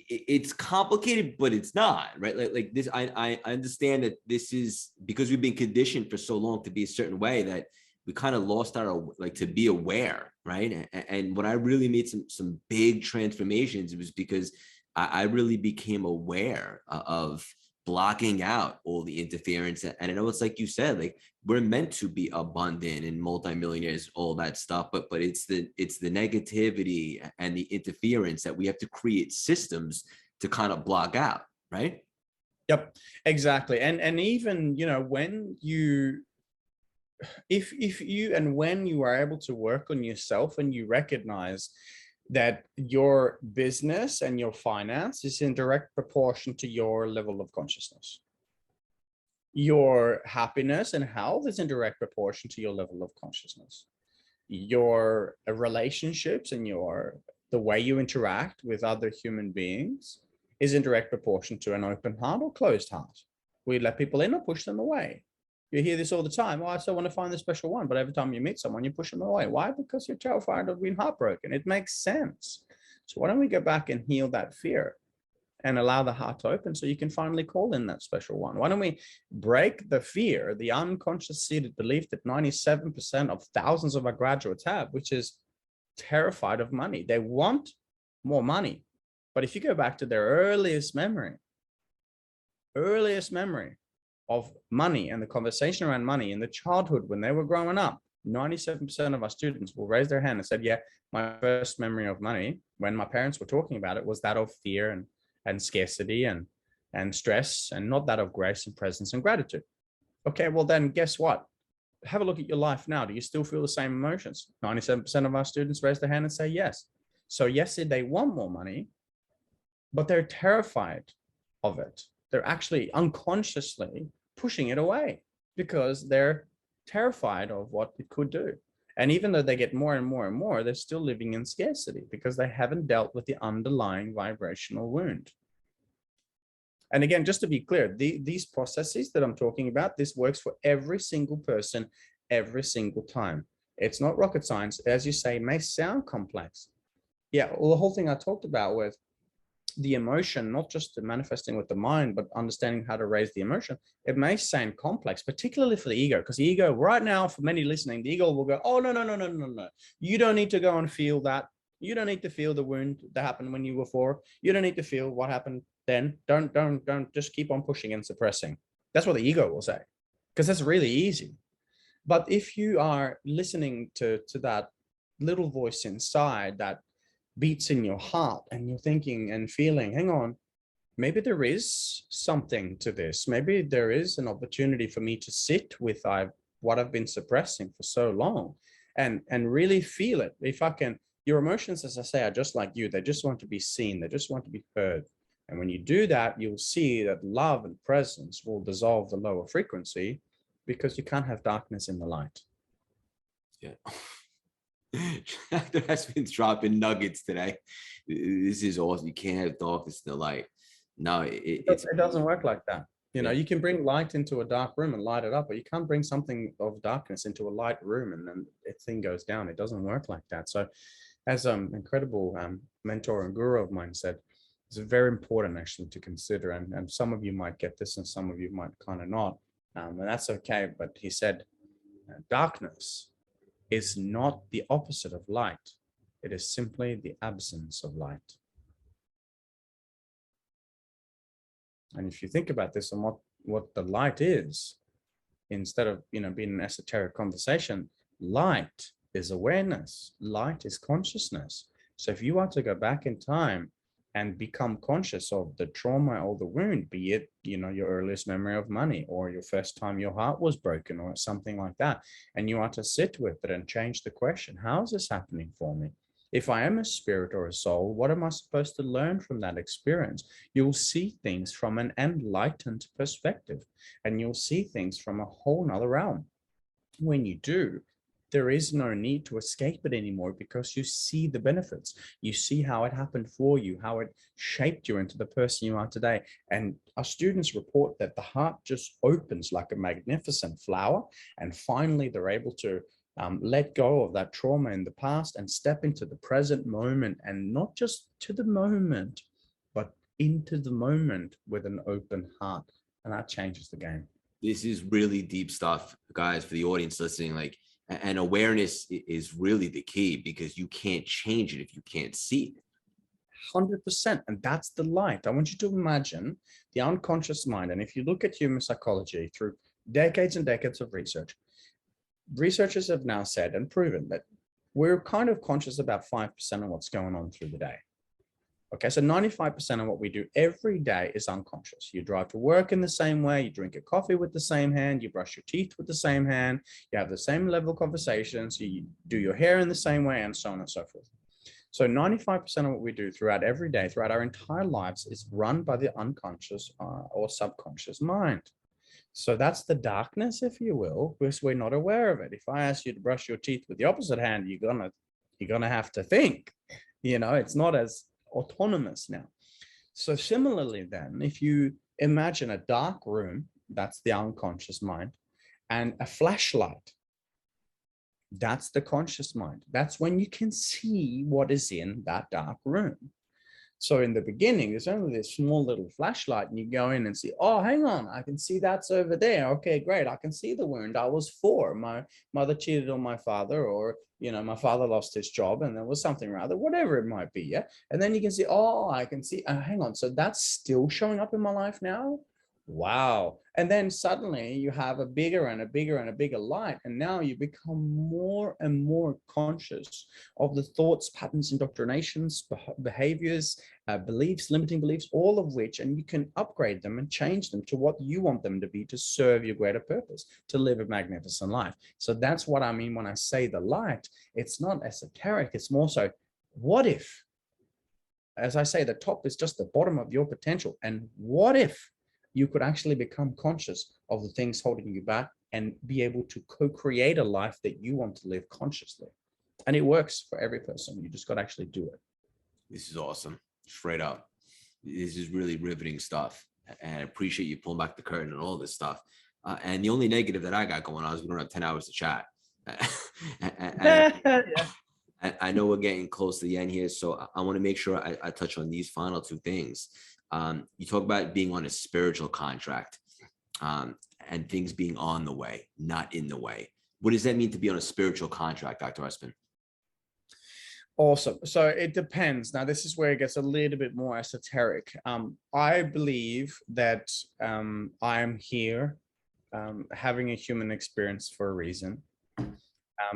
it's complicated, but it's not, right? Like this, I understand that this is because we've been conditioned for so long to be a certain way that we kind of lost our, like, to be aware, right? And when I really made some big transformations, it was because I really became aware of blocking out all the interference. And I know it's like you said, like, we're meant to be abundant and multimillionaires, all that stuff, but it's the negativity and the interference that we have to create systems to kind of block out, right? Yep, exactly. And even, when you, if you and when you are able to work on yourself and you recognize that your business and your finance is in direct proportion to your level of consciousness. Your happiness and health is in direct proportion to your level of consciousness. Your relationships and the way you interact with other human beings is in direct proportion to an open heart or closed heart. We let people in or push them away. You hear this all the time. Oh, I still want to find the special one. But every time you meet someone, you push them away. Why? Because you're terrified of being heartbroken. It makes sense. So why don't we go back and heal that fear and allow the heart to open so you can finally call in that special one? Why don't we break the fear, the unconscious seated belief that 97% of thousands of our graduates have, which is terrified of money. They want more money. But if you go back to their earliest memory of money and the conversation around money in the childhood when they were growing up, 97% of our students will raise their hand and said, yeah, my first memory of money when my parents were talking about it was that of fear and scarcity and stress, and not that of grace and presence and gratitude. Okay, well then guess what? Have a look at your life now. Do you still feel the same emotions? 97% of our students raise their hand and say yes. So yes, they want more money, but they're terrified of it. They're actually unconsciously pushing it away because they're terrified of what it could do. And even though they get more and more and more, they're still living in scarcity because they haven't dealt with the underlying vibrational wound. And again, just to be clear, these processes that I'm talking about, this works for every single person, every single time. It's not rocket science. As you say, it may sound complex. Yeah, well, the whole thing I talked about with the emotion, not just the manifesting with the mind, but understanding how to raise the emotion, it may sound complex, particularly for the ego, because the ego right now, for many listening, the ego will go, oh, no. You don't need to go and feel that. You don't need to feel the wound that happened when you were 4. You don't need to feel what happened then. Don't just keep on pushing and suppressing. That's what the ego will say, because that's really easy. But if you are listening to that little voice inside that beats in your heart and you're thinking and feeling, hang on, maybe there is something to this. Maybe there is an opportunity for me to sit with what I've been suppressing for so long and really feel it. If I can, your emotions, as I say, are just like you. They just want to be seen. They just want to be heard. And when you do that, you'll see that love and presence will dissolve the lower frequency, because you can't have darkness in the light. Yeah. Dr. Espen's dropping nuggets today. This is awesome. You can't have darkness in the light. No, it doesn't work like that. You can bring light into a dark room and light it up, but you can't bring something of darkness into a light room and then the thing goes down. It doesn't work like that. So as an incredible mentor and guru of mine said, it's very important actually to consider, and some of you might get this and some of you might kind of not, and that's okay. But he said, darkness is not the opposite of light. It is simply the absence of light. And if you think about this and what the light is, instead of being an esoteric conversation, light is awareness. Light is consciousness. So if you want to go back in time and become conscious of the trauma or the wound, be it your earliest memory of money or your first time your heart was broken or something like that, and you want to sit with it and change the question, how is this happening for me? If I am a spirit or a soul, what am I supposed to learn from that experience? You'll see things from an enlightened perspective, and you'll see things from a whole nother realm. When you do, there is no need to escape it anymore, because you see the benefits. You see how it happened for you, how it shaped you into the person you are today. And our students report that the heart just opens like a magnificent flower, and finally they're able to let go of that trauma in the past and step into the present moment, and not just to the moment, but into the moment with an open heart. And that changes the game. This is really deep stuff, guys, for the audience listening. Like, and awareness is really the key, because you can't change it if you can't see it. 100%. And that's the light. I want you to imagine the unconscious mind. And if you look at human psychology through decades and decades of research, researchers have now said and proven that we're kind of conscious about 5% of what's going on through the day. Okay, so 95% of what we do every day is unconscious. You drive to work in the same way, you drink your coffee with the same hand, you brush your teeth with the same hand, you have the same level of conversations, you do your hair in the same way, and so on and so forth. So 95% of what we do throughout every day, throughout our entire lives, is run by the unconscious or subconscious mind. So that's the darkness, if you will, because we're not aware of it. If I ask you to brush your teeth with the opposite hand, you're gonna have to think. You know, it's not as autonomous now. So similarly then, if you imagine a dark room, that's the unconscious mind, and a flashlight, that's the conscious mind. That's when you can see what is in that dark room. So in the beginning, there's only this small little flashlight, and you go in and see, oh, hang on, I can see that's over there. Okay, great. I can see the wound. I was 4. My mother cheated on my father, or, you know, my father lost his job and there was something rather, whatever it might be. Yeah. And then you can see, oh, I can see, hang on. So that's still showing up in my life now. Wow. And then suddenly you have a bigger and a bigger and a bigger light. And now you become more and more conscious of the thoughts, patterns, indoctrinations, behaviors, beliefs, limiting beliefs, all of which, and you can upgrade them and change them to what you want them to be, to serve your greater purpose, to live a magnificent life. So that's what I mean when I say the light. It's not esoteric. It's more so, what if, as I say, the top is just the bottom of your potential. And what if you could actually become conscious of the things holding you back and be able to co-create a life that you want to live consciously? And it works for every person. You just got to actually do it. This is awesome. Straight up. This is really riveting stuff. And I appreciate you pulling back the curtain and all this stuff. And the only negative that I got going on is we don't have 10 hours to chat. I know we're getting close to the end here, so I want to make sure I touch on these final 2 things. You talk about being on a spiritual contract, and things being on the way, not in the way. What does that mean to be on a spiritual contract, Dr. Espen? Awesome. So it depends. Now, this is where it gets a little bit more esoteric. I believe that I'm here having a human experience for a reason.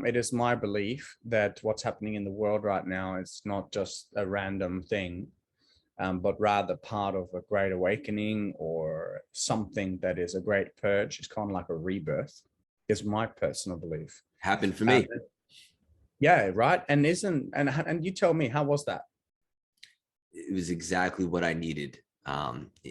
It is my belief that what's happening in the world right now is not just a random thing, but rather part of a great awakening or something that is a great purge. It's kind of like a rebirth, is my personal belief. Happened for me. Yeah, right. And you tell me, how was that? It was exactly what I needed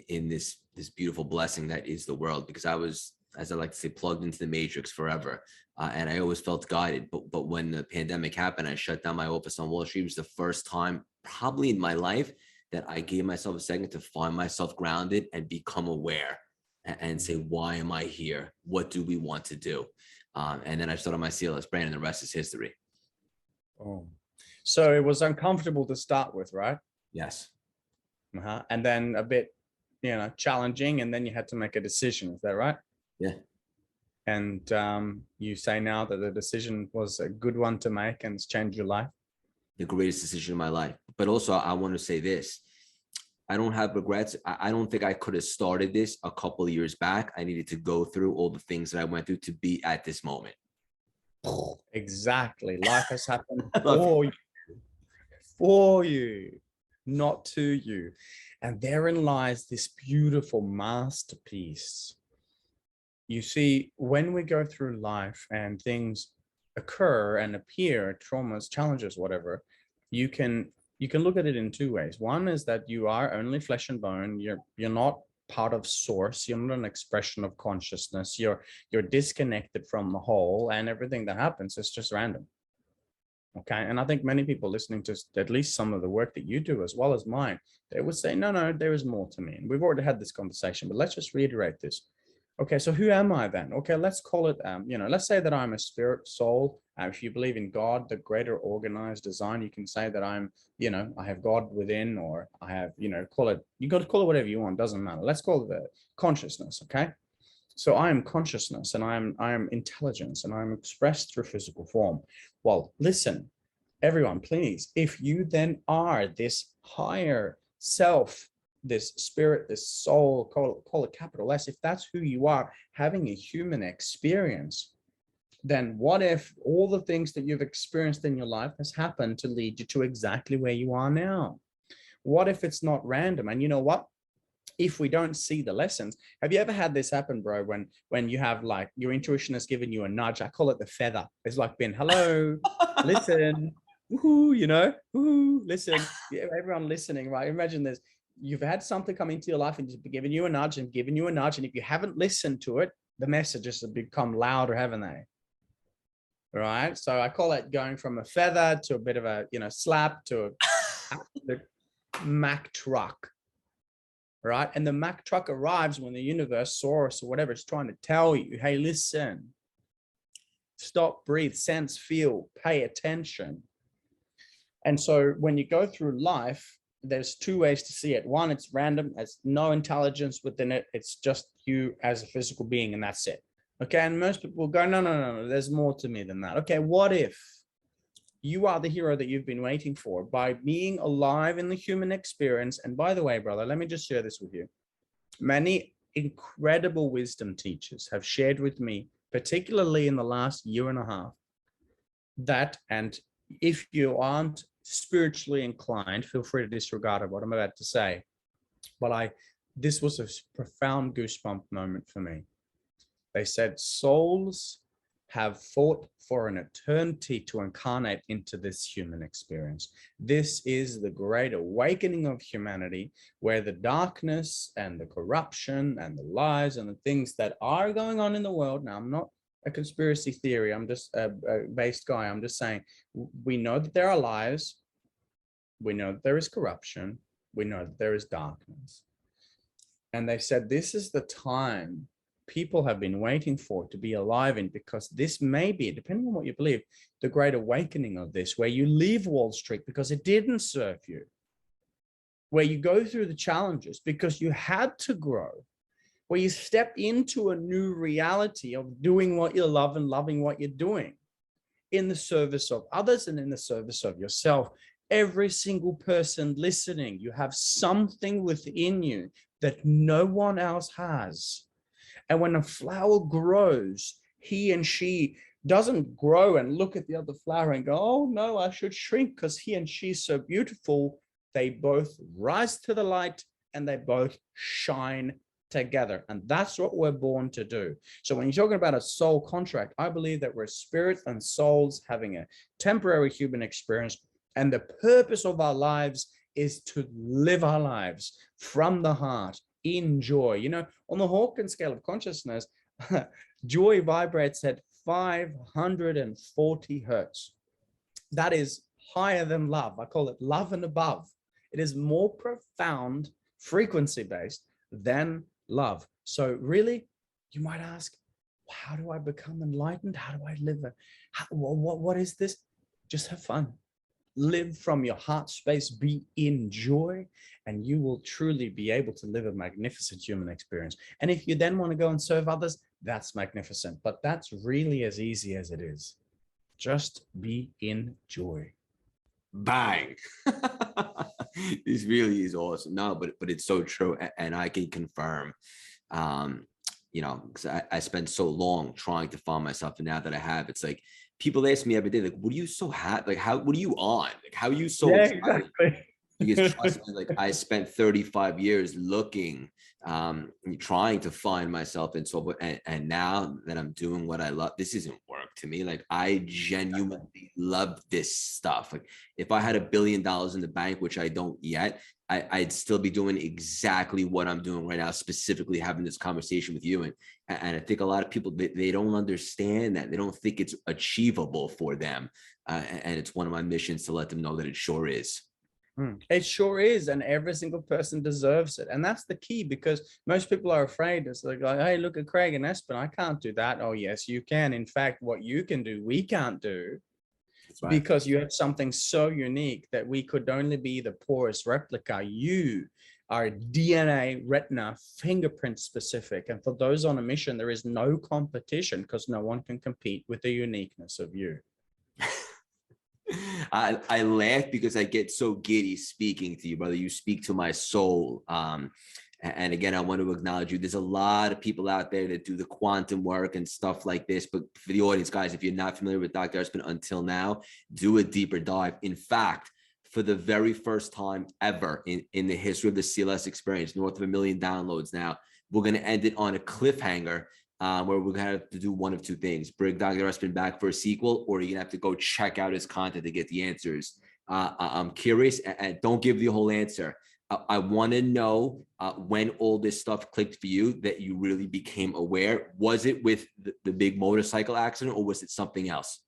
in this beautiful blessing that is the world, because I was, as I like to say, plugged into the matrix forever. And I always felt guided. But when the pandemic happened, I shut down my office on Wall Street. It was the first time probably in my life that I gave myself a second to find myself grounded and become aware and say, why am I here? What do we want to do? And then I started my CLS brand, and the rest is history. Oh, so it was uncomfortable to start with, right? Yes. And then a bit, challenging, and then you had to make a decision. Is that right? Yeah. And you say now that the decision was a good one to make and it's changed your life? The greatest decision of my life. But also, I want to say this. I don't have regrets. I don't think I could have started this a couple of years back. I needed to go through all the things that I went through to be at this moment. Exactly. Life has happened for you, not to you. And therein lies this beautiful masterpiece. You see, when we go through life and things occur and appear, traumas, challenges, whatever, you can look at it in two ways. One is that you are only flesh and bone. You're not part of source. You're not an expression of consciousness. You're disconnected from the whole, and everything that happens is just random. Okay. And I think many people listening to at least some of the work that you do, as well as mine, they would say, no, there is more to me. And we've already had this conversation, but let's just reiterate this. Okay, so who am I then? Okay, let's call it, let's say that I'm a spirit soul. If you believe in God, the greater organized design, you can say that I'm, I have God within, or I have, you got to call it whatever you want, doesn't matter. Let's call it the consciousness, okay? So I am consciousness, and I am intelligence, and I'm expressed through physical form. Well, listen, everyone, please, if you then are this higher self, this spirit, this soul, call it capital S, if that's who you are, having a human experience, then what if all the things that you've experienced in your life has happened to lead you to exactly where you are now? What if it's not random? And you know what? If we don't see the lessons, have you ever had this happen, bro? When you have, like, your intuition has given you a nudge? I call it the feather. It's like being, hello, listen, woohoo, woohoo, listen. Yeah, everyone listening, right? Imagine this. You've had something come into your life and just giving you a nudge and giving you a nudge. And if you haven't listened to it, the messages have become louder, haven't they? Right. So I call it going from a feather to a bit of a, slap to a Mack truck. Right. And the Mack truck arrives when the universe, source, or whatever is trying to tell you, hey, listen, stop, breathe, sense, feel, pay attention. And so when you go through life, there's two ways to see it. One, it's random, there's no intelligence within it. It's just you as a physical being, and that's it. Okay. And most people go, no, there's more to me than that. Okay. What if you are the hero that you've been waiting for by being alive in the human experience? And by the way, brother, let me just share this with you. Many incredible wisdom teachers have shared with me, particularly in the last year and a half, that, and if you aren't spiritually inclined, feel free to disregard what I'm about to say, but this was a profound goosebump moment for me. They said souls have fought for an eternity to incarnate into this human experience. This is the great awakening of humanity, where the darkness and the corruption and the lies and the things that are going on in the world. Now, I'm not a conspiracy theory, I'm just a based guy. I'm just saying, we know that there are lies, we know that there is corruption, we know that there is darkness. And they said, this is the time people have been waiting for to be alive in, because this may be, depending on what you believe, the great awakening of this, where you leave Wall Street because it didn't serve you, where you go through the challenges because you had to grow, where you step into a new reality of doing what you love and loving what you're doing in the service of others and in the service of yourself. Every single person listening, you have something within you that no one else has. And when a flower grows, he and she doesn't grow and look at the other flower and go, oh no, I should shrink because he and she is so beautiful. They both rise to the light and they both shine together. And that's what we're born to do. So when you're talking about a soul contract, I believe that we're spirits and souls having a temporary human experience. And the purpose of our lives is to live our lives from the heart in joy. On the Hawkins scale of consciousness, joy vibrates at 540 hertz. That is higher than love. I call it love and above. It is more profound, frequency based than love. So really, you might ask, how do I become enlightened? How do I live? What is this? Just have fun. Live from your heart space, be in joy, and you will truly be able to live a magnificent human experience. And if you then want to go and serve others, that's magnificent. But that's really as easy as it is. Just be in joy. Bang. This really is awesome. No, but it's so true. And I can confirm, because I spent so long trying to find myself. And now that I have, it's like, people ask me every day, like, what are you so happy? Like, what are you on? Like, how are you so excited? Exactly. Because trust me, like I spent 35 years looking, trying to find myself and so forth. And now that I'm doing what I love, this isn't work to me. Like I genuinely love this stuff. Like if I had $1 billion in the bank, which I don't yet, I'd still be doing exactly what I'm doing right now, specifically having this conversation with you. And I think a lot of people, they don't understand that. They don't think it's achievable for them. And it's one of my missions to let them know that it sure is. It sure is, and every single person deserves it, and that's the key, because most people are afraid. It's like, hey, look at Craig and Espen, I can't do that. Oh yes, you can. In fact, what you can do, we can't do. That's right. Because you have something so unique that we could only be the poorest replica. You are DNA, retina, fingerprint specific, and for those on a mission, there is no competition, because no one can compete with the uniqueness of you. I laugh because I get so giddy speaking to you, brother. You speak to my soul. And again, I want to acknowledge you. There's a lot of people out there that do the quantum work and stuff like this. But for the audience, guys, if you're not familiar with Dr. Espen until now, do a deeper dive. In fact, for the very first time ever in the history of the CLS Experience, north of 1 million downloads now, we're going to end it on a cliffhanger. Where we're gonna have to do one of two things: bring Dr. Espen back for a sequel, or you're gonna have to go check out his content to get the answers. I'm curious, and don't give the whole answer. I want to know when all this stuff clicked for you, that you really became aware. Was it with the big motorcycle accident, or was it something else?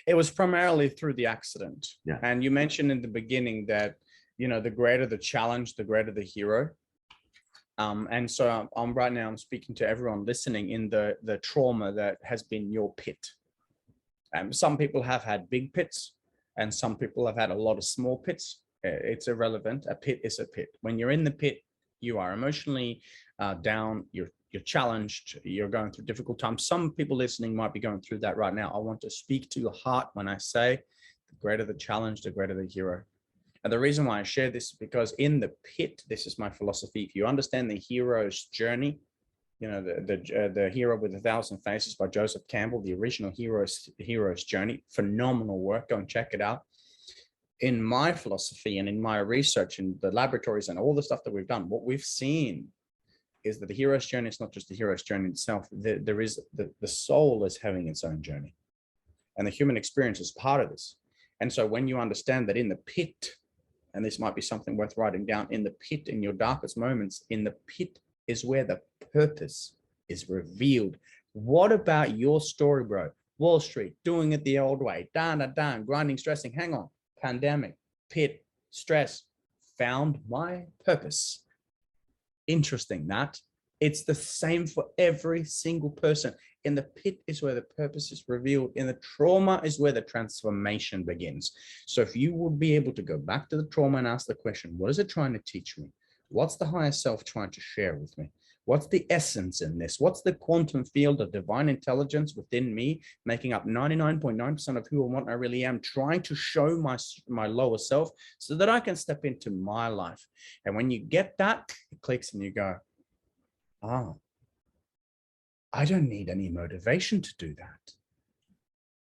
It was primarily through the accident. Yeah. And you mentioned in the beginning that, you know, the greater the challenge, the greater the hero. And so right now I'm speaking to everyone listening in the trauma that has been your pit. Some people have had big pits, and some people have had a lot of small pits. It's irrelevant. A pit is a pit. When you're in the pit, you are emotionally down. You're challenged. You're going through difficult times. Some people listening might be going through that right now. I want to speak to your heart when I say, the greater the challenge, the greater the hero. And the reason why I share this is because in the pit, this is my philosophy. If you understand the hero's journey, you know, the Hero with 1,000 Faces by Joseph Campbell, the original hero's journey, phenomenal work. Go and check it out. In my philosophy and in my research in the laboratories and all the stuff that we've done, what we've seen is that the hero's journey is not just the hero's journey itself. There is the soul is having its own journey, and the human experience is part of this. And so when you understand that in the pit, and this might be something worth writing down, in the pit, in your darkest moments, in the pit is where the purpose is revealed. What about your story, bro? Wall Street, doing it the old way, down, grinding, stressing. Hang on, pandemic, pit, stress, found my purpose. Interesting, that it's the same for every single person. In the pit is where the purpose is revealed. In the trauma is where the transformation begins. So if you would be able to go back to the trauma and ask the question, what is it trying to teach me? What's the higher self trying to share with me? What's the essence in this? What's the quantum field of divine intelligence within me, making up 99.9% of who and what I really am, trying to show my lower self so that I can step into my life? And when you get that, it clicks and you go, oh, I don't need any motivation to do that.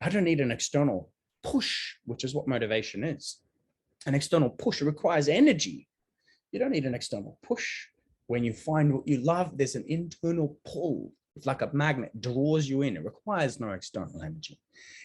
I don't need an external push, which is what motivation is. An external push requires energy. You don't need an external push. When you find what you love, there's an internal pull. It's like a magnet, draws you in. It requires no external energy.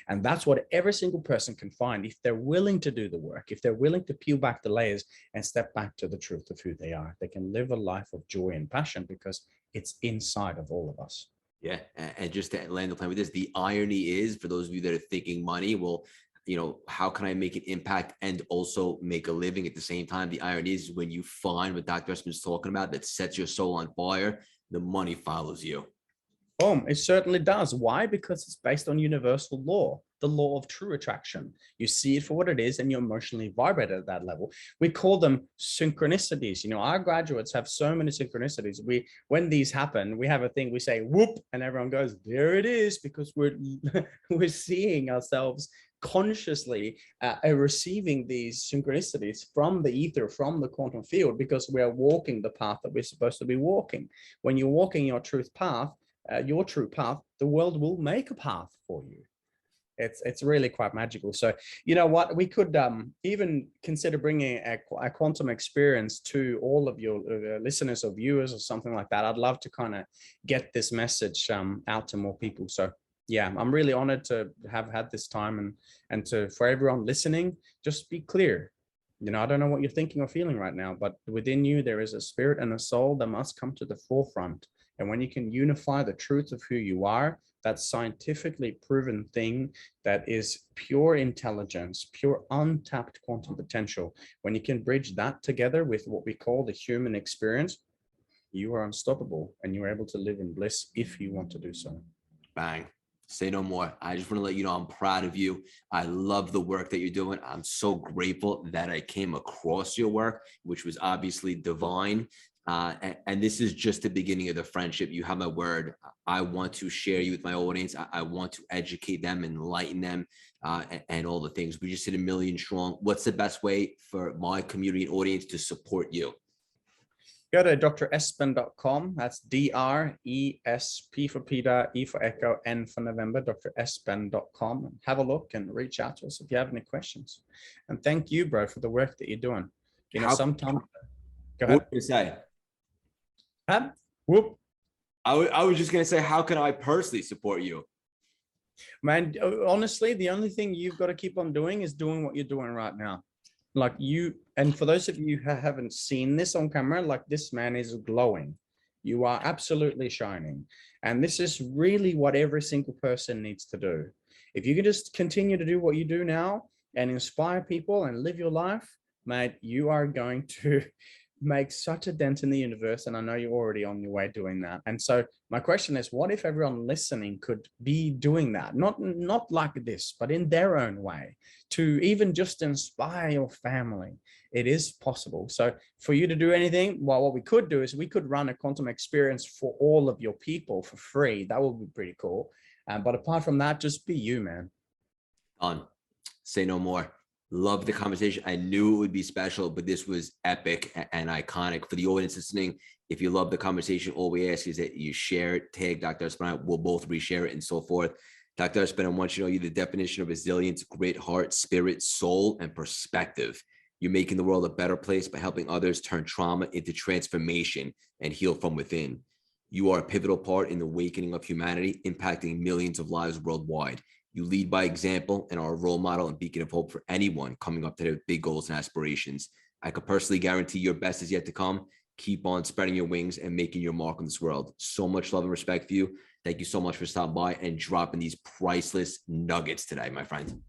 And that's what every single person can find if they're willing to do the work, if they're willing to peel back the layers and step back to the truth of who they are. They can live a life of joy and passion because it's inside of all of us. Yeah. And just to land the plane with this, the irony is, for those of you that are thinking money, well, you know, how can I make an impact and also make a living at the same time? The irony is, when you find what Dr. Espen is talking about that sets your soul on fire, the money follows you. Boom, it certainly does. Why? Because it's based on universal law, the law of true attraction. You see it for what it is and you emotionally vibrate at that level. We call them synchronicities. You know, our graduates have so many synchronicities. When these happen, we have a thing, we say whoop, and everyone goes, there it is, because we're seeing ourselves consciously receiving these synchronicities from the ether, from the quantum field, because we are walking the path that we're supposed to be walking. When you're walking your truth path, your true path, the world will make a path for you. It's really quite magical. So you know what, we could even consider bringing a quantum experience to all of your listeners or viewers or something like that. I'd love to kind of get this message out to more people. So yeah, I'm really honored to have had this time, and to, for everyone listening, just be clear. You know, I don't know what you're thinking or feeling right now, but within you there is a spirit and a soul that must come to the forefront. And when you can unify the truth of who you are, that scientifically proven thing that is pure intelligence, pure untapped quantum potential, when you can bridge that together with what we call the human experience, you are unstoppable and you're able to live in bliss if you want to do so. Bang. Say no more. I just want to let you know I'm proud of you. I love the work that you're doing. I'm so grateful that I came across your work, which was obviously divine. And this is just the beginning of the friendship. You have my word. I want to share you with my audience. I want to educate them, enlighten them, and all the things. We just hit 1 million strong. What's the best way for my community and audience to support you? Go to drespen.com. That's DRESP for Peter, E for Echo, N for November, drespen.com. Have a look and reach out to us if you have any questions. And thank you, bro, for the work that you're doing. You know, sometimes. Go ahead. What did you say? Whoop. I was just going to say, how can I personally support you? Man, honestly, the only thing you've got to keep on doing is doing what you're doing right now. Like you, and for those of you who haven't seen this on camera, like this man is glowing. You are absolutely shining. And this is really what every single person needs to do. If you can just continue to do what you do now and inspire people and live your life, mate, you are going to make such a dent in the universe. And I know you're already on your way doing that. And so my question is, what if everyone listening could be doing that? Not like this, but in their own way, to even just inspire your family. It is possible. So for you to do anything, well, what we could do is we could run a quantum experience for all of your people for free. That would be pretty cool. But apart from that, just be you, man. Done. Say no more. Love the conversation. I knew it would be special, but this was epic and iconic. For the audience listening, if you love the conversation, all we ask is that you share it, tag Dr. Espen. We'll both reshare it and so forth. Dr. Espen, I want you to know you're the definition of resilience, great heart, spirit, soul, and perspective. You're making the world a better place by helping others turn trauma into transformation and heal from within. You are a pivotal part in the awakening of humanity, impacting millions of lives worldwide. You lead by example and are a role model and beacon of hope for anyone coming up to their big goals and aspirations. I could personally guarantee your best is yet to come. Keep on spreading your wings and making your mark on this world. So much love and respect for you. Thank you so much for stopping by and dropping these priceless nuggets today, my friend.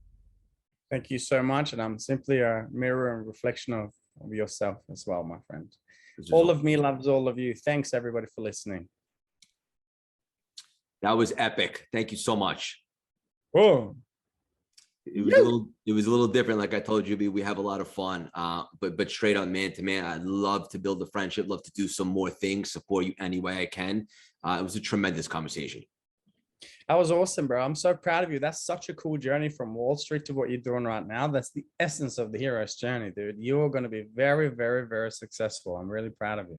Thank you so much. And I'm simply a mirror and reflection of yourself as well, my friend. All of me loves all of you. Thanks, everybody, for listening. That was epic. Thank you so much. Oh, it was a little different. Like I told you, we have a lot of fun, but straight on man to man, I'd love to build a friendship, love to do some more things, support you any way I can. It was a tremendous conversation. That was awesome, bro. I'm so proud of you. That's such a cool journey from Wall Street to what you're doing right now. That's the essence of the hero's journey, dude. You're going to be very, very, very successful. I'm really proud of you.